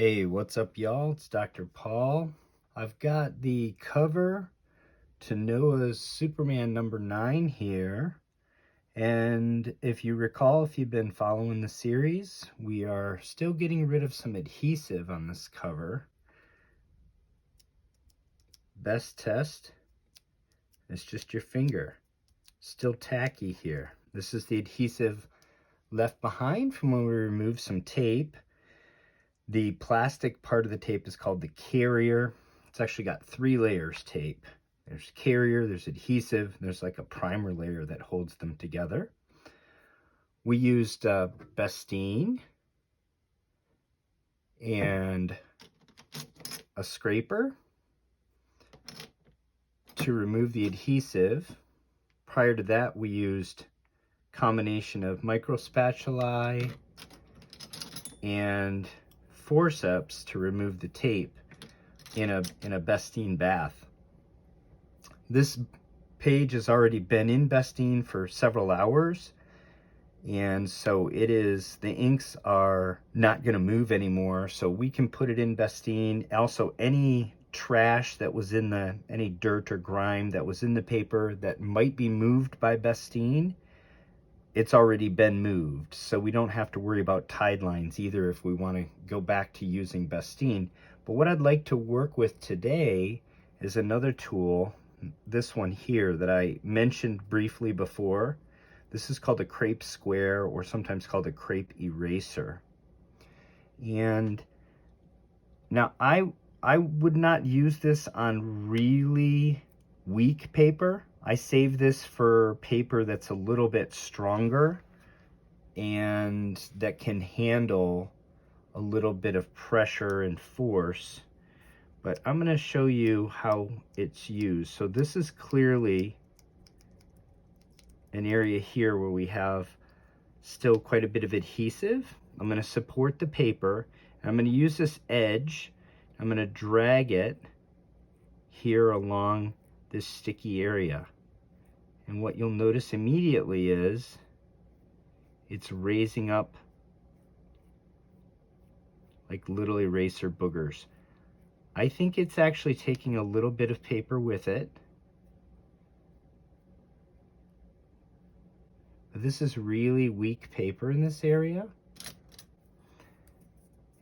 Hey, what's up, y'all? It's Dr. Paul. I've got the cover to Noah's Superman #9 here. And if you recall, if you've been following the series, we are still getting rid of some adhesive on this cover. Best test, it's just your finger. Still tacky here. This is the adhesive left behind from when we removed some tape. The plastic part of the tape is called the carrier. It's actually got 3 layers tape. There's carrier, there's adhesive, there's like a primer layer that holds them together. We used Bestine and a scraper to remove the adhesive. Prior to that, we used a combination of micro spatulae and forceps to remove the tape in a Bestine bath. This page has already been in Bestine for several hours, and so the inks are not going to move anymore, so we can put it in Bestine. Also, any trash that was in any dirt or grime that was in the paper that might be moved by Bestine, it's already been moved, so we don't have to worry about tide lines either if we want to go back to using Bestine. But what I'd like to work with today is another tool, this one here that I mentioned briefly before. This is called a Crepe Square, or sometimes called a crepe eraser. And now I would not use this on really weak paper. I save this for paper that's a little bit stronger and that can handle a little bit of pressure and force. But I'm going to show you how it's used. So this is clearly an area here where we have still quite a bit of adhesive. I'm going to support the paper, and I'm going to use this edge. I'm going to drag it here along this sticky area. And what you'll notice immediately is it's raising up like little eraser boogers. I think it's actually taking a little bit of paper with it. But this is really weak paper in this area.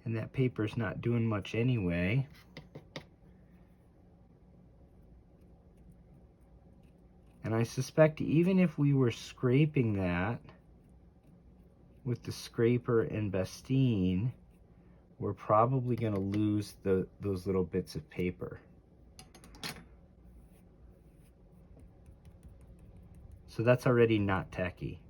And that paper's not doing much anyway. And I suspect even if we were scraping that with the scraper and Bestine, we're probably going to lose those little bits of paper. So that's already not tacky.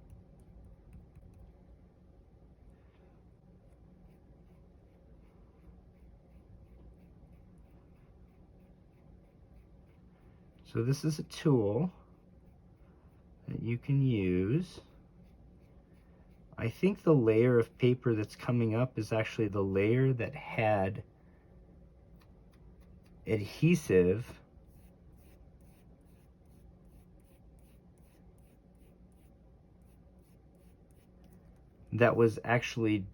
So this is a tool that you can use. I think the layer of paper that's coming up is actually the layer that had adhesive that was actually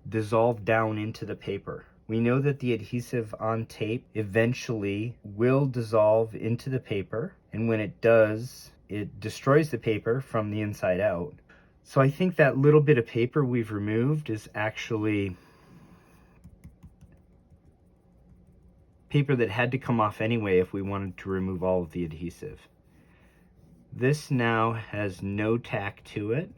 dissolved down into the paper. We know that the adhesive on tape eventually will dissolve into the paper, and when it does, it destroys the paper from the inside out. So I think that little bit of paper we've removed is actually paper that had to come off anyway if we wanted to remove all of the adhesive. This now has no tack to it.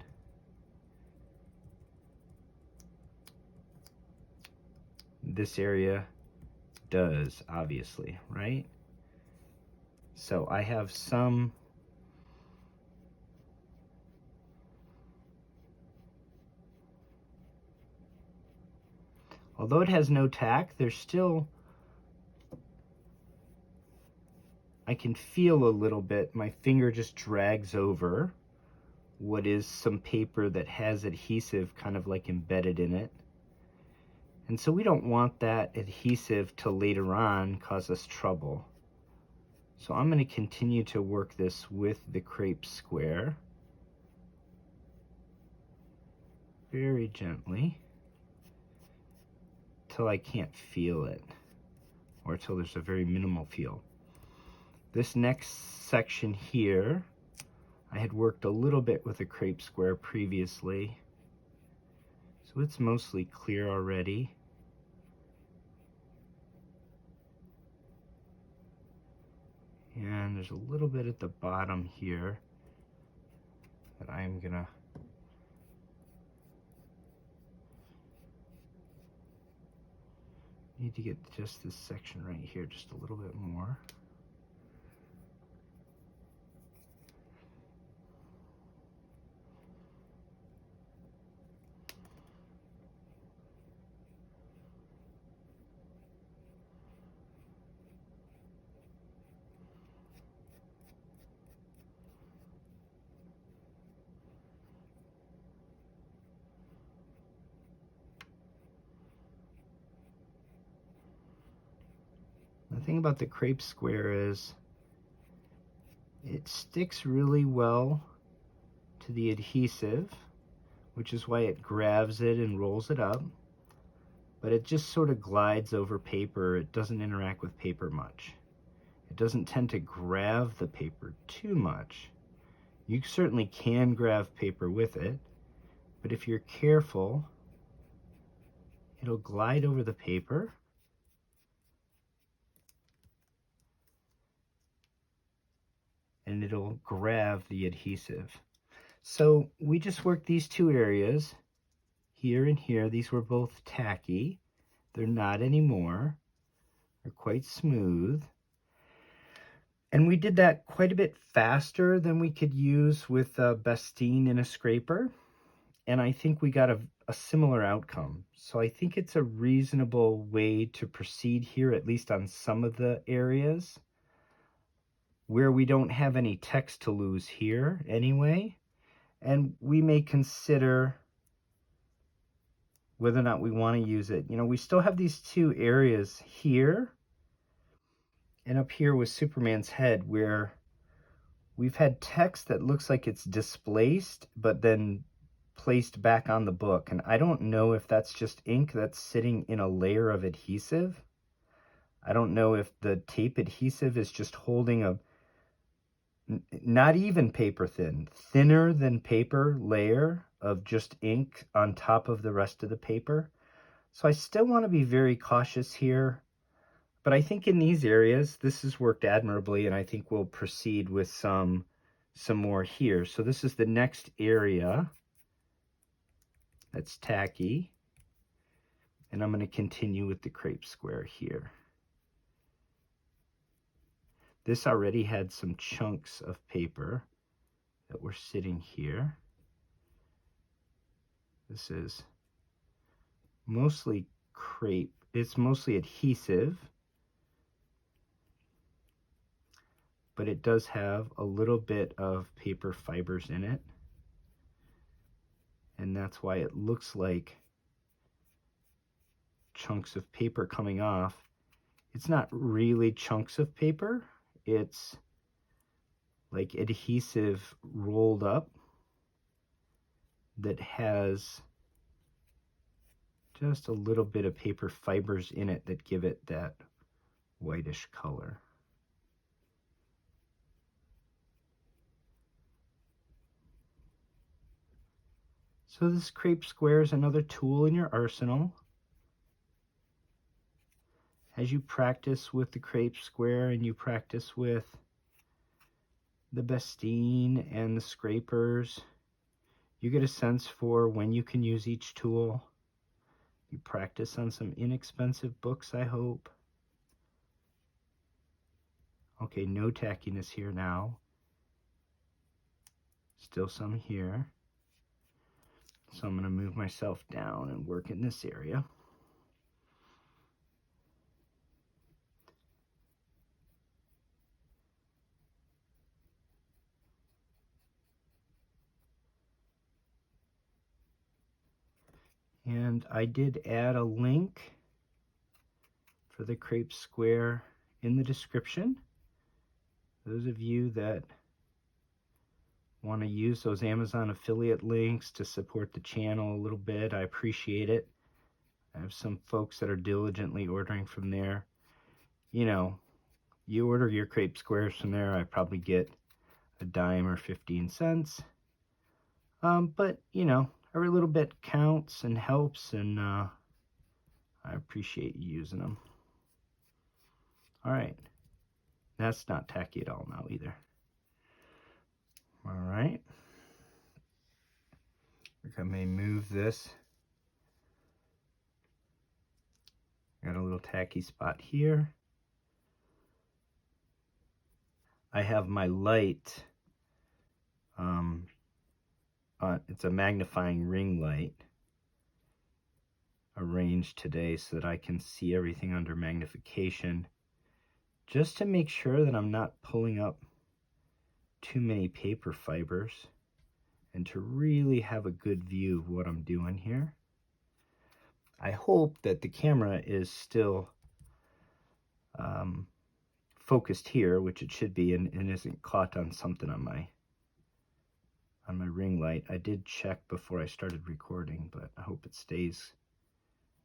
This area does, obviously, right? So I have some although it has no tack, there's still, I can feel a little bit, my finger just drags over what is some paper that has adhesive kind of like embedded in it. And so we don't want that adhesive to later on cause us trouble. So I'm going to continue to work this with the Crepe Square very gently till I can't feel it, or till there's a very minimal feel. This next section here, I had worked a little bit with a Crepe Square previously, so it's mostly clear already. And there's a little bit at the bottom here that I'm gonna need to get just this section right here just a little bit more. The thing about the Crepe Square is it sticks really well to the adhesive, which is why it grabs it and rolls it up, but it just sort of glides over paper. It doesn't interact with paper much. It doesn't tend to grab the paper too much. You certainly can grab paper with it, but if you're careful, it'll glide over the paper. And it'll grab the adhesive. So we just worked these two areas, here and here. These were both tacky. They're not anymore. They're quite smooth. And we did that quite a bit faster than we could use with Bestine in a scraper. And I think we got a similar outcome. So I think it's a reasonable way to proceed here, at least on some of the areas where we don't have any text to lose here anyway. And we may consider whether or not we want to use it. You know, we still have these two areas here and up here with Superman's head where we've had text that looks like it's displaced but then placed back on the book. And I don't know if that's just ink that's sitting in a layer of adhesive. I don't know if the tape adhesive is just holding a not even paper thin, thinner than paper layer of just ink on top of the rest of the paper. So I still want to be very cautious here, but I think in these areas, this has worked admirably, and I think we'll proceed with some more here. So this is the next area that's tacky, and I'm going to continue with the Crepe Square here. This already had some chunks of paper that were sitting here. This is mostly crepe. It's mostly adhesive, but it does have a little bit of paper fibers in it. And that's why it looks like chunks of paper coming off. It's not really chunks of paper. It's like adhesive rolled up that has just a little bit of paper fibers in it that give it that whitish color. So this Crepe Square is another tool in your arsenal. As you practice with the Crepe Square and you practice with the Bestine and the scrapers, you get a sense for when you can use each tool. You practice on some inexpensive books, I hope. Okay, no tackiness here now. Still some here. So I'm going to move myself down and work in this area. And I did add a link for the Crepe Square in the description. Those of you that want to use those Amazon affiliate links to support the channel a little bit, I appreciate it. I have some folks that are diligently ordering from there. You know, you order your Crepe Squares from there, I probably get a dime or 15 cents. But, you know, every little bit counts and helps, and I appreciate you using them. All right. That's not tacky at all now either. All right. I think I may move this. Got a little tacky spot here. I have my light. It's a magnifying ring light arranged today so that I can see everything under magnification, just to make sure that I'm not pulling up too many paper fibers, and to really have a good view of what I'm doing here. I hope that the camera is still focused here, which it should be, and isn't caught on something on my ring light. I did check before I started recording, but I hope it stays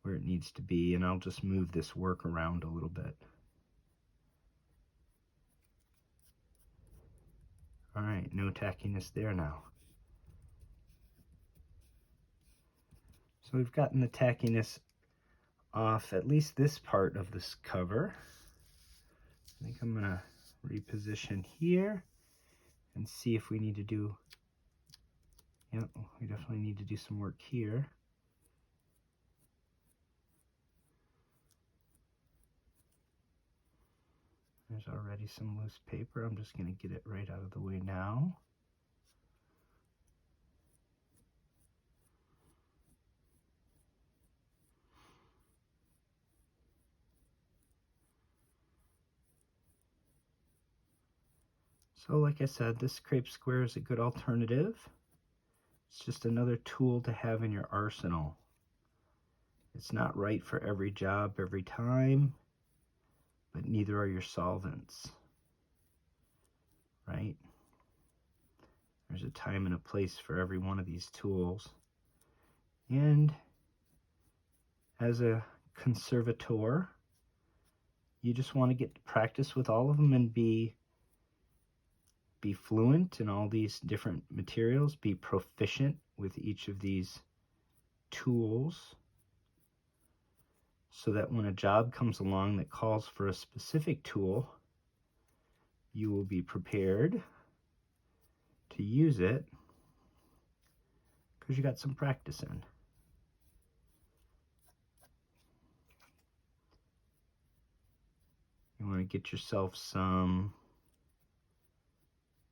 where it needs to be, and I'll just move this work around a little bit. All right, no tackiness there now. So we've gotten the tackiness off at least this part of this cover. I think I'm gonna reposition here and see if we need to do, yep, we definitely need to do some work here. There's already some loose paper. I'm just gonna get it right out of the way now. So like I said, this Crepe Square is a good alternative. It's just another tool to have in your arsenal. It's not right for every job every time, but neither are your solvents, right? There's a time and a place for every one of these tools. And as a conservator, you just want to get practice with all of them and be fluent in all these different materials, be proficient with each of these tools, so that when a job comes along that calls for a specific tool, you will be prepared to use it because you got some practice in. You want to get yourself some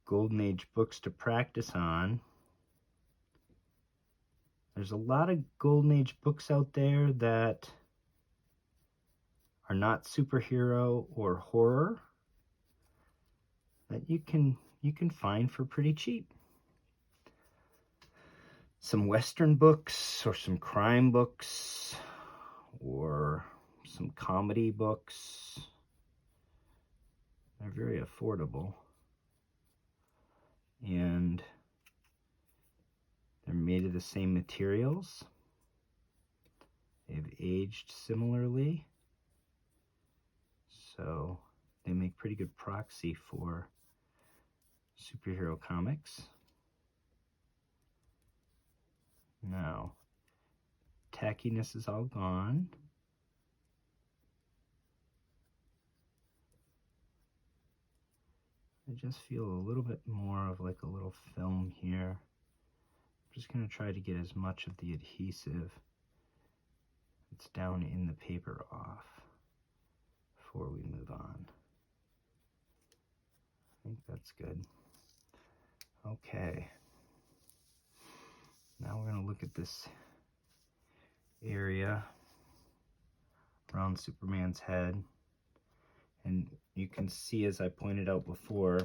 Golden Age books to practice on. There's a lot of Golden Age books out there that are not superhero or horror that you can find for pretty cheap. Some Western books or some crime books or some comedy books. They're very affordable. And they're made of the same materials. They've aged similarly. So they make pretty good proxy for superhero comics. Now, tackiness is all gone. I just feel a little bit more of like a little film here. I'm just going to try to get as much of the adhesive that's down in the paper off before we move on. I think that's good. Okay. Now we're going to look at this area around Superman's head. And you can see, as I pointed out before,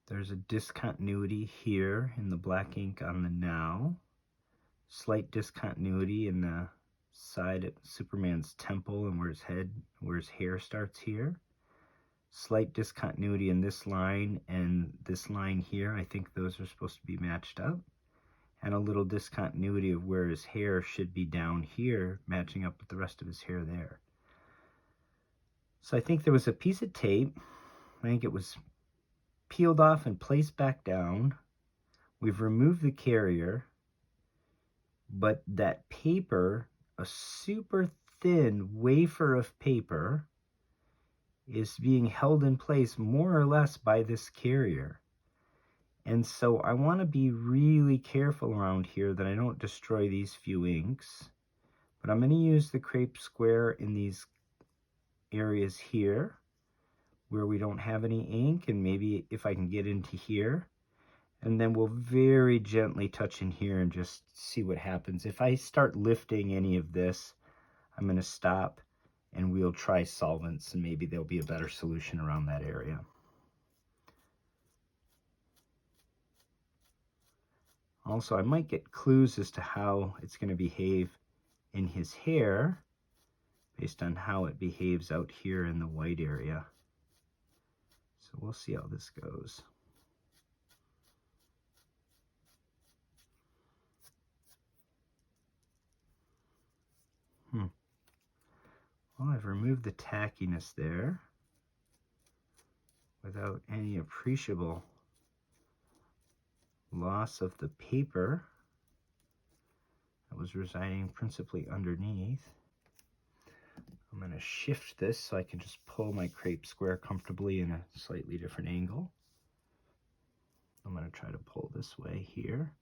there's a discontinuity here in the black ink on the now. Slight discontinuity in the side of Superman's temple and where his hair starts here. Slight discontinuity in this line and this line here. I think those are supposed to be matched up. and a little discontinuity of where his hair should be down here, matching up with the rest of his hair there. So I think there was a piece of tape. I think it was peeled off and placed back down. We've removed the carrier, but that paper, a super thin wafer of paper, is being held in place more or less by this carrier. And so I want to be really careful around here that I don't destroy these few inks. But I'm going to use the Crepe Square in these areas here where we don't have any ink, and maybe if I can get into here. And then we'll very gently touch in here and just see what happens. If I start lifting any of this, I'm going to stop and we'll try solvents, and maybe there'll be a better solution around that area. Also, I might get clues as to how it's going to behave in his hair based on how it behaves out here in the white area. So we'll see how this goes. Well, I've removed the tackiness there without any appreciable loss of the paper that was residing principally underneath. I'm going to shift this so I can just pull my Crepe Square comfortably in a slightly different angle. I'm going to try to pull this way here.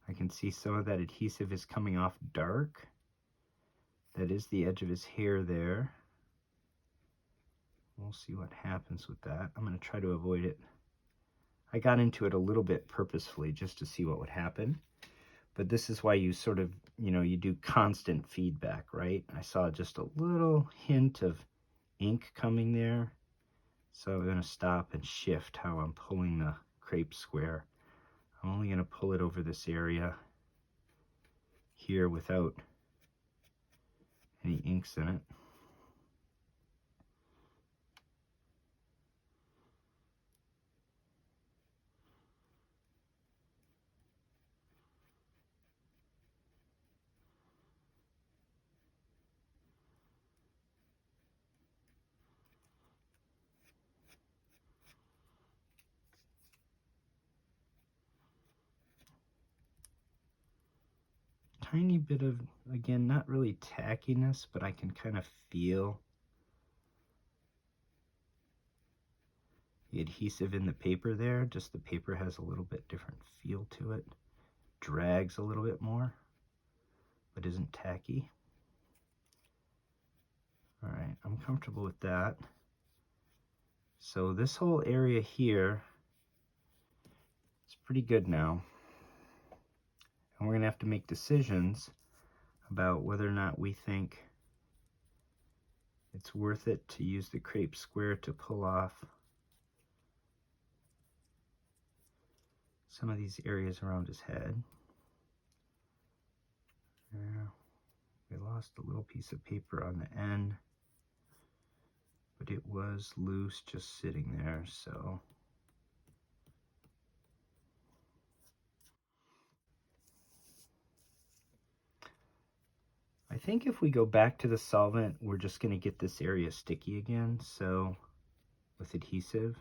I can see some of that adhesive is coming off dark. That is the edge of his hair there. We'll see what happens with that. I'm going to try to avoid it. I got into it a little bit purposefully just to see what would happen. But this is why you sort of, you do constant feedback, right? I saw just a little hint of ink coming there. So I'm going to stop and shift how I'm pulling the Crepe Square. I'm only going to pull it over this area here without any inks in it. Tiny bit of, again, not really tackiness, but I can kind of feel the adhesive in the paper there. Just the paper has a little bit different feel to it. Drags a little bit more, but isn't tacky. All right, I'm comfortable with that. So this whole area here is pretty good now. And we're going to have to make decisions about whether or not we think it's worth it to use the Crepe Square to pull off some of these areas around his head. Yeah, we lost a little piece of paper on the end, but it was loose just sitting there, so I think if we go back to the solvent, we're just going to get this area sticky again. So with adhesive,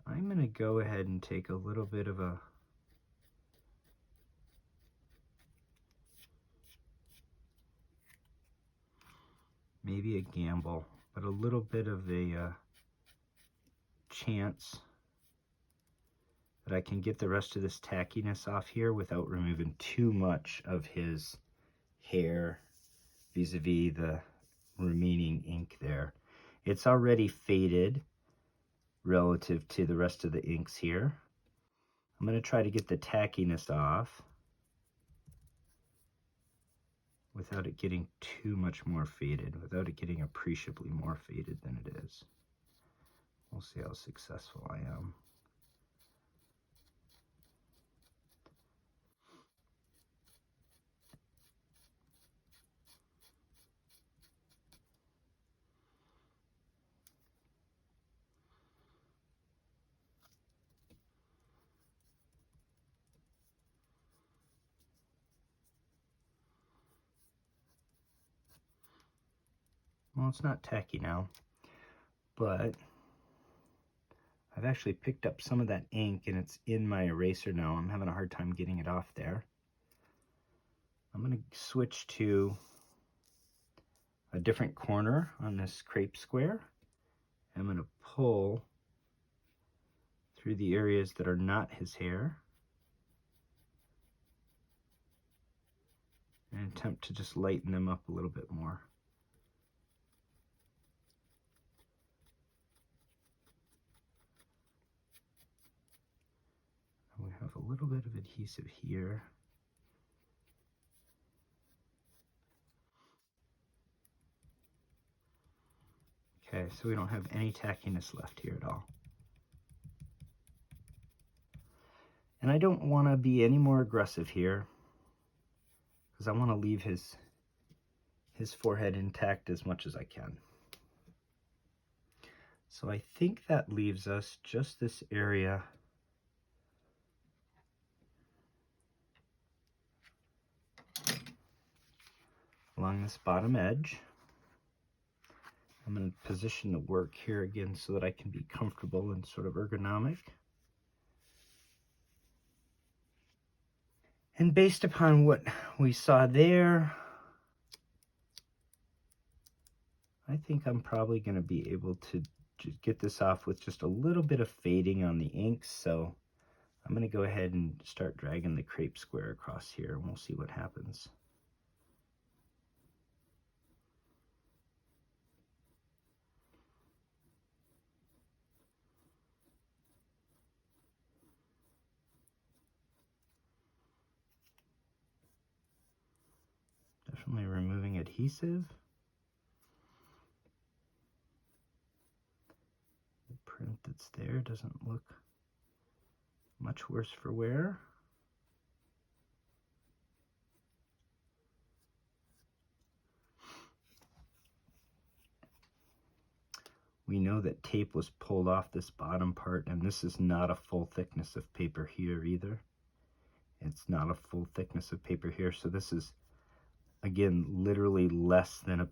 I'm going to go ahead and take a little bit of a maybe a gamble, but a little bit of a chance that I can get the rest of this tackiness off here without removing too much of his hair vis-a-vis the remaining ink there. It's already faded relative to the rest of the inks here. I'm going to try to get the tackiness off without it getting too much more faded, without it getting appreciably more faded than it is. We'll see how successful I am. well, it's not tacky now, but I've actually picked up some of that ink and it's in my eraser now. I'm having a hard time getting it off there. I'm going to switch to a different corner on this crepe square. I'm going to pull through the areas that are not his hair and attempt to just lighten them up a little bit more. And we have a little bit of adhesive here. Okay, so we don't have any tackiness left here at all. And I don't want to be any more aggressive here because I want to leave his forehead intact as much as I can. So I think that leaves us just this area along this bottom edge. I'm going to position the work here again so that I can be comfortable and sort of ergonomic. And based upon what we saw there, I think I'm probably going to be able to just get this off with just a little bit of fading on the inks. So I'm going to go ahead and start dragging the crepe square across here and we'll see what happens. Definitely removing adhesive. The print that's there doesn't look much worse for wear. We know that tape was pulled off this bottom part, and this is not a full thickness of paper here either. It's not a full thickness of paper here, so this is, again, literally less than a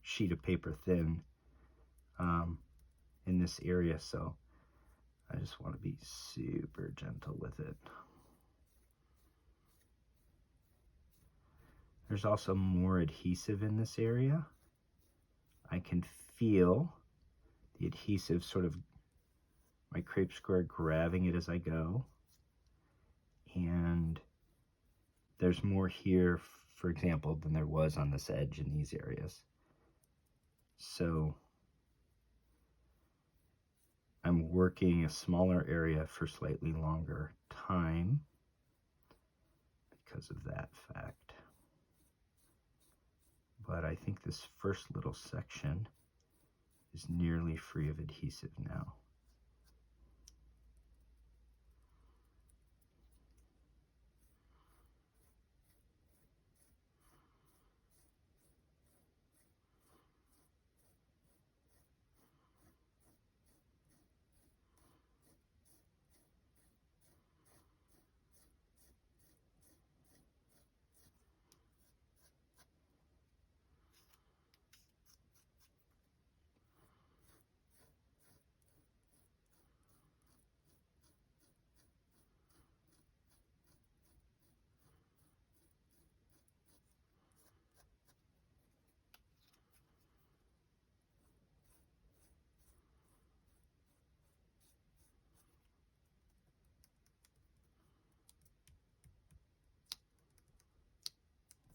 sheet of paper thin in this area, so I just want to be super gentle with it. There's also more adhesive in this area. I can feel the adhesive sort of, my crepe square grabbing it as I go. And there's more here, for example, than there was on this edge in these areas. So I'm working a smaller area for slightly longer time because of that fact. But I think this first little section is nearly free of adhesive now.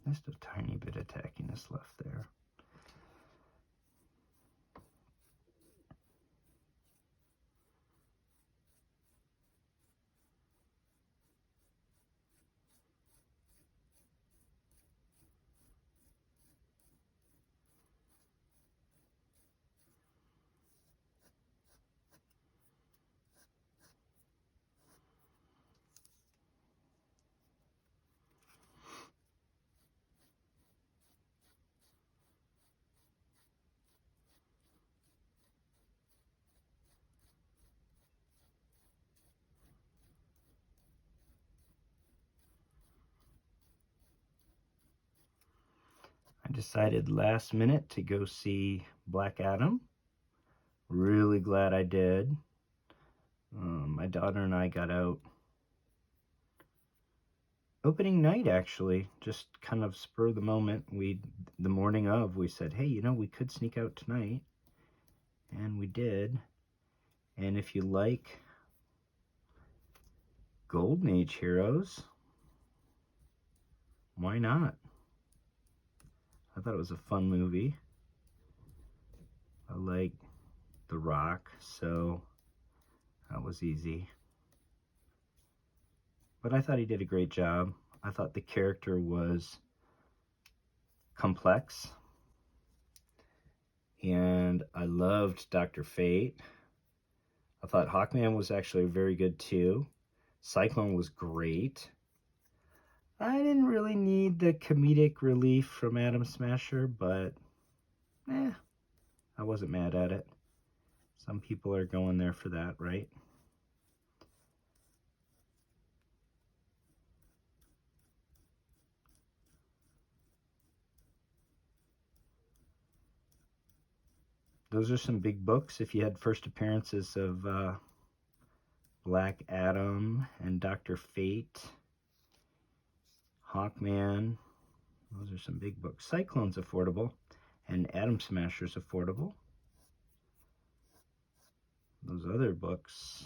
Just a tiny bit of tackiness left there. Decided last minute to go see Black Adam. Really glad I did. My daughter and I got out opening night, actually, just kind of spur of the moment. The morning of, we said, hey, we could sneak out tonight, and we did. And if you like Golden Age heroes, why not? I thought it was a fun movie. I like The Rock, so that was easy. But I thought he did a great job. I thought the character was complex. And I loved Dr. Fate. I thought Hawkman was actually very good too. Cyclone was great. I didn't really need the comedic relief from Atom Smasher, but I wasn't mad at it. Some people are going there for that, right? Those are some big books. If you had first appearances of Black Adam and Dr. Fate, Hawkman, those are some big books. Cyclone's affordable, and Atom Smasher's affordable. Those other books,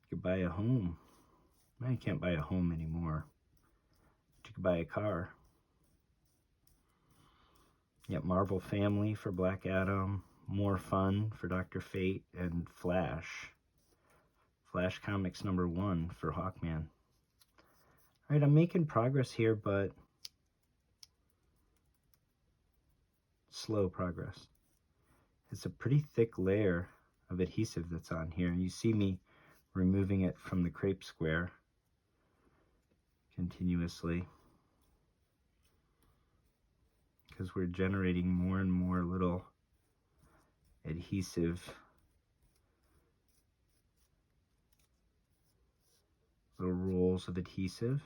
you could buy a home. Now you can't buy a home anymore, but you could buy a car. Yep, Marvel Family for Black Adam, More Fun for Dr. Fate, and Flash. Flash Comics #1 for Hawkman. Alright, I'm making progress here, but slow progress. It's a pretty thick layer of adhesive that's on here. You see me removing it from the Crepe Square continuously, because we're generating more and more little adhesive, little rolls of adhesive.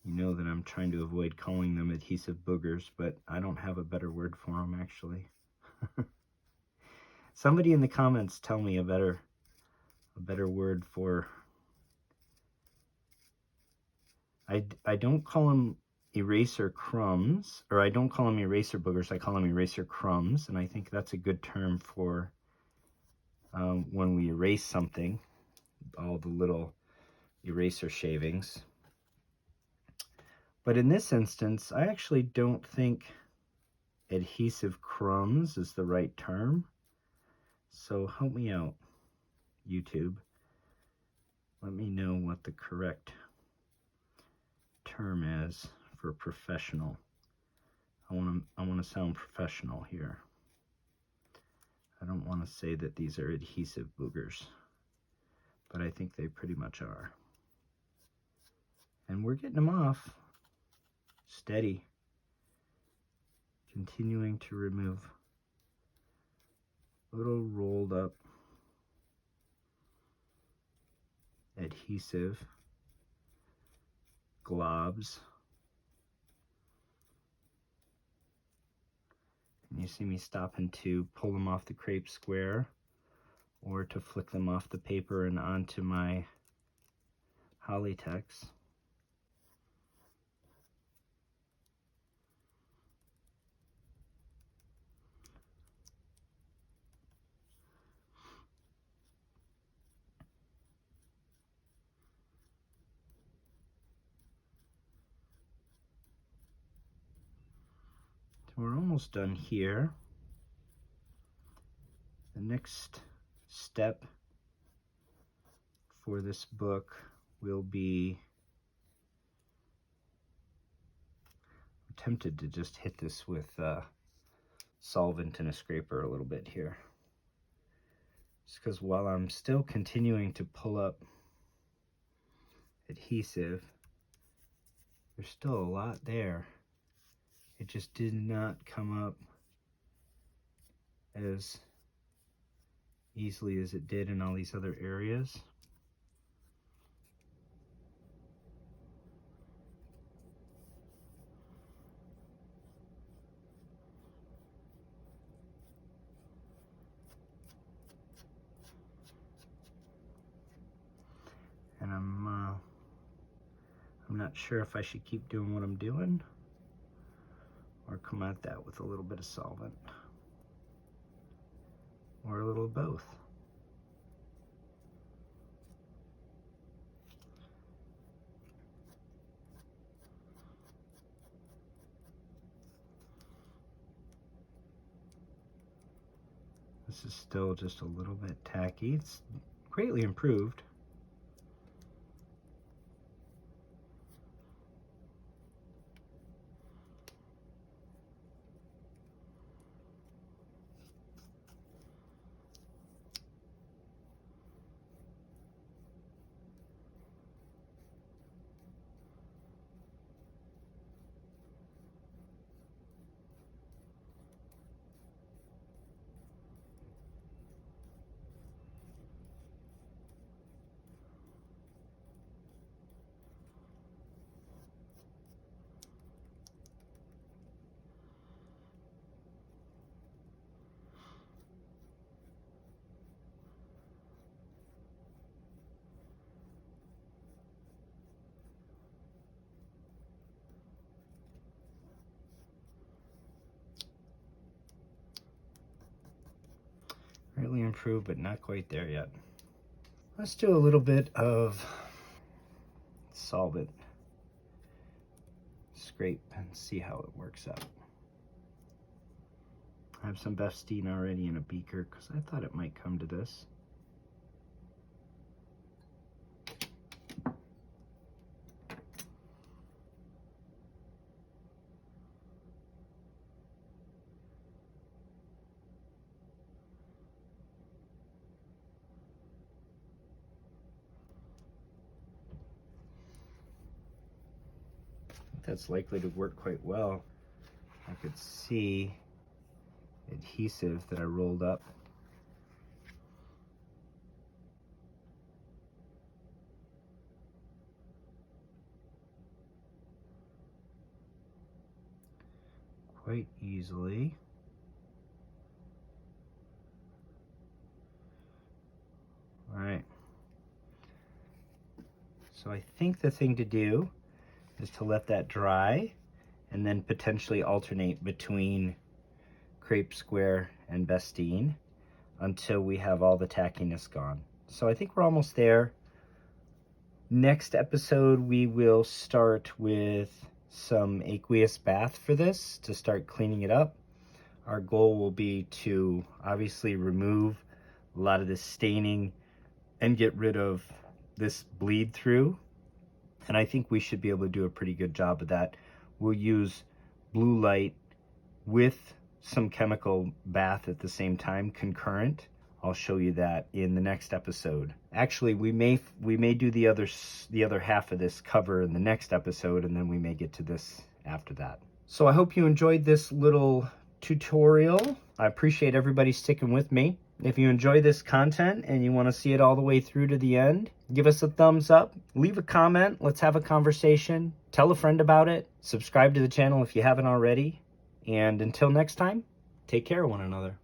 You know that I'm trying to avoid calling them adhesive boogers, but I don't have a better word for them, actually. Somebody in the comments tell me a better word for... I don't call them eraser crumbs, or I don't call them eraser boogers, I call them eraser crumbs, and I think that's a good term for when we erase something, all the little eraser shavings. But in this instance, I actually don't think adhesive crumbs is the right term. So help me out, YouTube. Let me know what the correct term is for professional. I want to sound professional here. I don't want to say that these are adhesive boogers, but I think they pretty much are. And we're getting them off. Steady. Continuing to remove little rolled up adhesive globs. And you see me stopping to pull them off the Crepe Square or to flick them off the paper and onto my Hollytex. We're almost done here. The next step for this book will be... I'm tempted to just hit this with solvent and a scraper a little bit here. Just because while I'm still continuing to pull up adhesive, there's still a lot there. It just did not come up as easily as it did in all these other areas. I'm not sure if I should keep doing what I'm doing or come at that with a little bit of solvent, or a little of both. This is still just a little bit tacky. It's greatly improved. Greatly improved, but not quite there yet. Let's do a little bit of solvent. Scrape and see how it works out. I have some Befstein already in a beaker because I thought it might come to this. That's likely to work quite well. I could see adhesive that I rolled up. Quite easily. All right. So I think the thing to do is to let that dry and then potentially alternate between Crepe Square and Befstein until we have all the tackiness gone. So I think we're almost there. Next episode, we will start with some aqueous bath for this to start cleaning it up. Our goal will be to obviously remove a lot of this staining and get rid of this bleed through. And I think we should be able to do a pretty good job of that. We'll use blue light with some chemical bath at the same time, concurrent. I'll show you that in the next episode. Actually, we may do the other half of this cover in the next episode, and then we may get to this after that. So I hope you enjoyed this little tutorial. I appreciate everybody sticking with me. If you enjoy this content and you want to see it all the way through to the end, give us a thumbs up, leave a comment, let's have a conversation, tell a friend about it, subscribe to the channel if you haven't already, and until next time, take care of one another.